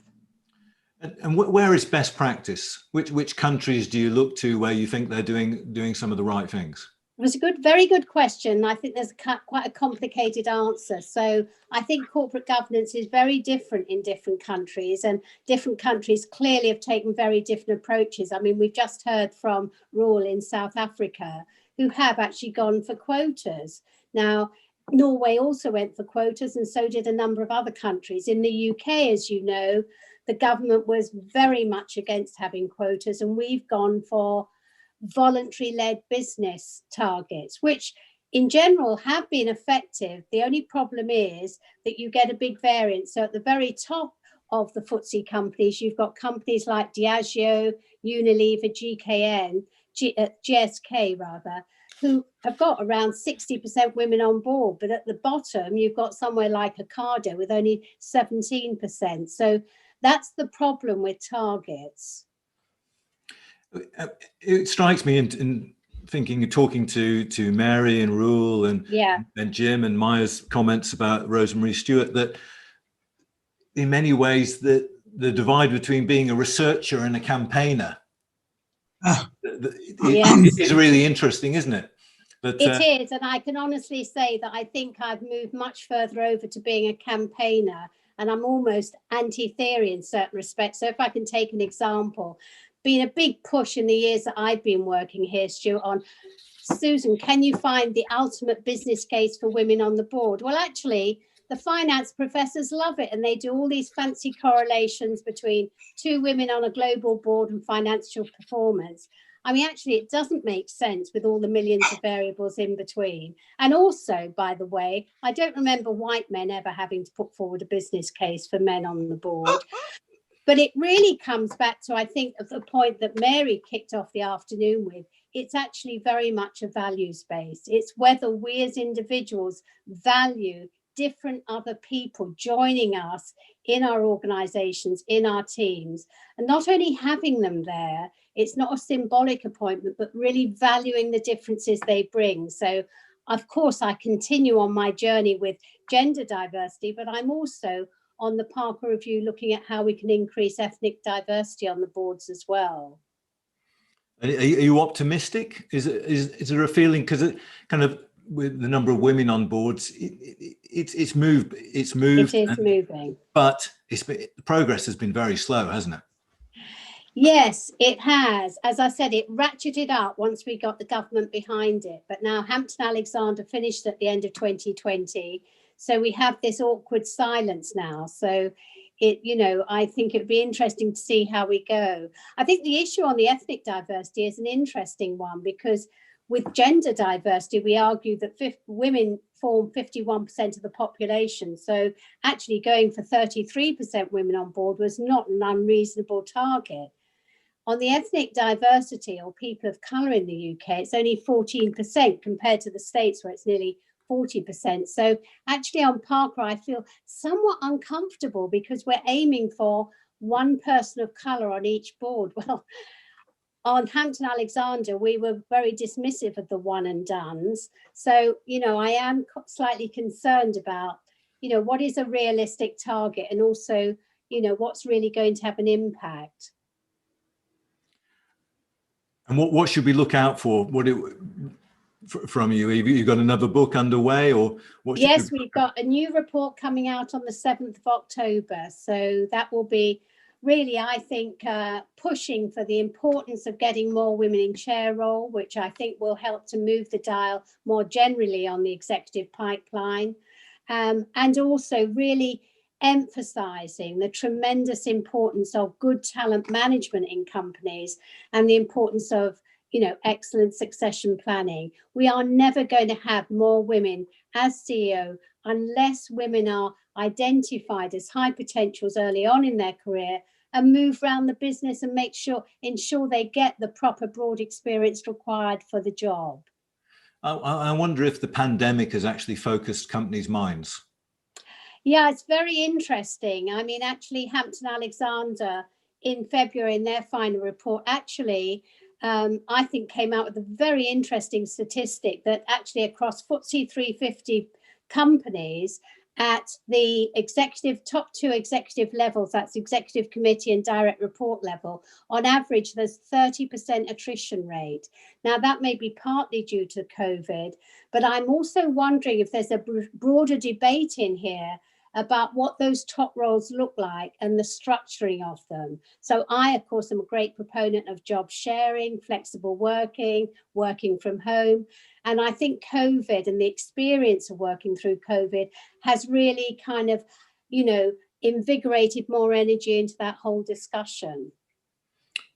And where is best practice? Which countries do you look to where you think they're doing some of the right things? It was a very good question. I think there's quite a complicated answer. So I think corporate governance is very different in different countries, and different countries clearly have taken very different approaches. I mean, we've just heard from Rule in South Africa, who have actually gone for quotas. Now, Norway also went for quotas, and so did a number of other countries. In the UK, as you know, the government was very much against having quotas, and we've gone for voluntary-led business targets, which in general have been effective. The only problem is that you get a big variance. So at the very top of the FTSE companies, you've got companies like Diageo, Unilever, GSK rather, who have got around 60% women on board. But at the bottom, you've got somewhere like Ocado with only 17%. So that's the problem with targets. It strikes me in thinking, talking to Mary and Rule and Jim and Maya's comments about Rosemary Stewart, that in many ways that the divide between being a researcher and a campaigner is really interesting, isn't it? But, it is, and I can honestly say that I think I've moved much further over to being a campaigner, and I'm almost anti-theory in certain respects. So if I can take an example, been a big push in the years that I've been working here, Stuart, on, Susan, can you find the ultimate business case for women on the board? Well, actually, the finance professors love it, and they do all these fancy correlations between 2 women on a global board and financial performance. I mean, actually, it doesn't make sense with all the millions of variables in between. And also, by the way, I don't remember white men ever having to put forward a business case for men on the board. But it really comes back to, I think, of the point that Mary kicked off the afternoon with. It's actually very much a values-based. It's whether we as individuals value different other people joining us in our organizations, in our teams, and not only having them there, it's not a symbolic appointment, but really valuing the differences they bring. So, of course, I continue on my journey with gender diversity, but I'm also on the Parker Review looking at how we can increase ethnic diversity on the boards as well. Are you optimistic? Is there a feeling, because it kind of, with the number of women on boards, it's moved. It is moving, but the progress has been very slow, hasn't it? Yes, it has. As I said, it ratcheted up once we got the government behind it. But now Hampton Alexander finished at the end of 2020. So we have this awkward silence now. So I think it'd be interesting to see how we go. I think the issue on the ethnic diversity is an interesting one, because with gender diversity, we argue that women form 51% of the population. So actually going for 33% women on board was not an unreasonable target. On the ethnic diversity or people of colour in the UK, it's only 14% compared to the States where it's nearly 40%. So actually on Parker, I feel somewhat uncomfortable because we're aiming for one person of colour on each board. Well, on Hampton Alexander, we were very dismissive of the one and dones. So, I am slightly concerned about, what is a realistic target, and also, what's really going to have an impact. And what should we look out for? From you? You've got another book underway, or what? Yes, we've got a new report coming out on the 7th of October. So that will be really, I think, pushing for the importance of getting more women in chair role, which I think will help to move the dial more generally on the executive pipeline. And also really emphasizing the tremendous importance of good talent management in companies and the importance of excellent succession planning. We are never going to have more women as CEO unless women are identified as high potentials early on in their career and move around the business and ensure they get the proper broad experience required for the job. I wonder if the pandemic has actually focused companies' minds. Yeah, it's very interesting. I mean, actually, Hampton Alexander in February in their final report actually, I think came out with a very interesting statistic that actually across FTSE 350 companies at the top 2 executive levels, that's executive committee and direct report level, on average, there's 30% attrition rate. Now, that may be partly due to COVID, but I'm also wondering if there's a broader debate in here about what those top roles look like and the structuring of them. So I, of course, am a great proponent of job sharing, flexible working, working from home. And I think COVID and the experience of working through COVID has really kind of, invigorated more energy into that whole discussion.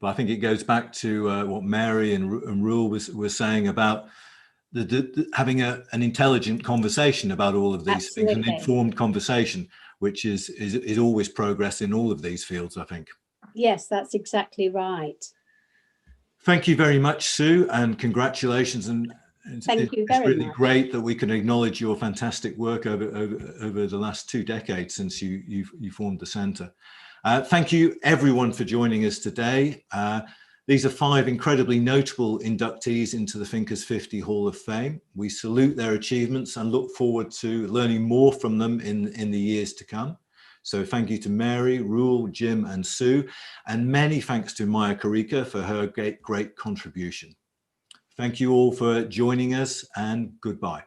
But I think it goes back to what Mary and Rule were saying about having an intelligent conversation about all of these Absolutely. things, an informed conversation, which is always progress in all of these fields, I think. Yes, that's exactly right. Thank you very much, Sue, and congratulations. And Thank you very it's really much. great that we can acknowledge your fantastic work over the last 2 decades since you formed the centre. Thank you everyone for joining us today. These are 5 incredibly notable inductees into the Thinkers50 Hall of Fame. We salute their achievements and look forward to learning more from them in the years to come. So thank you to Mary, Rule, Jim and Sue, and many thanks to Maya Karika for her great contribution. Thank you all for joining us, and goodbye.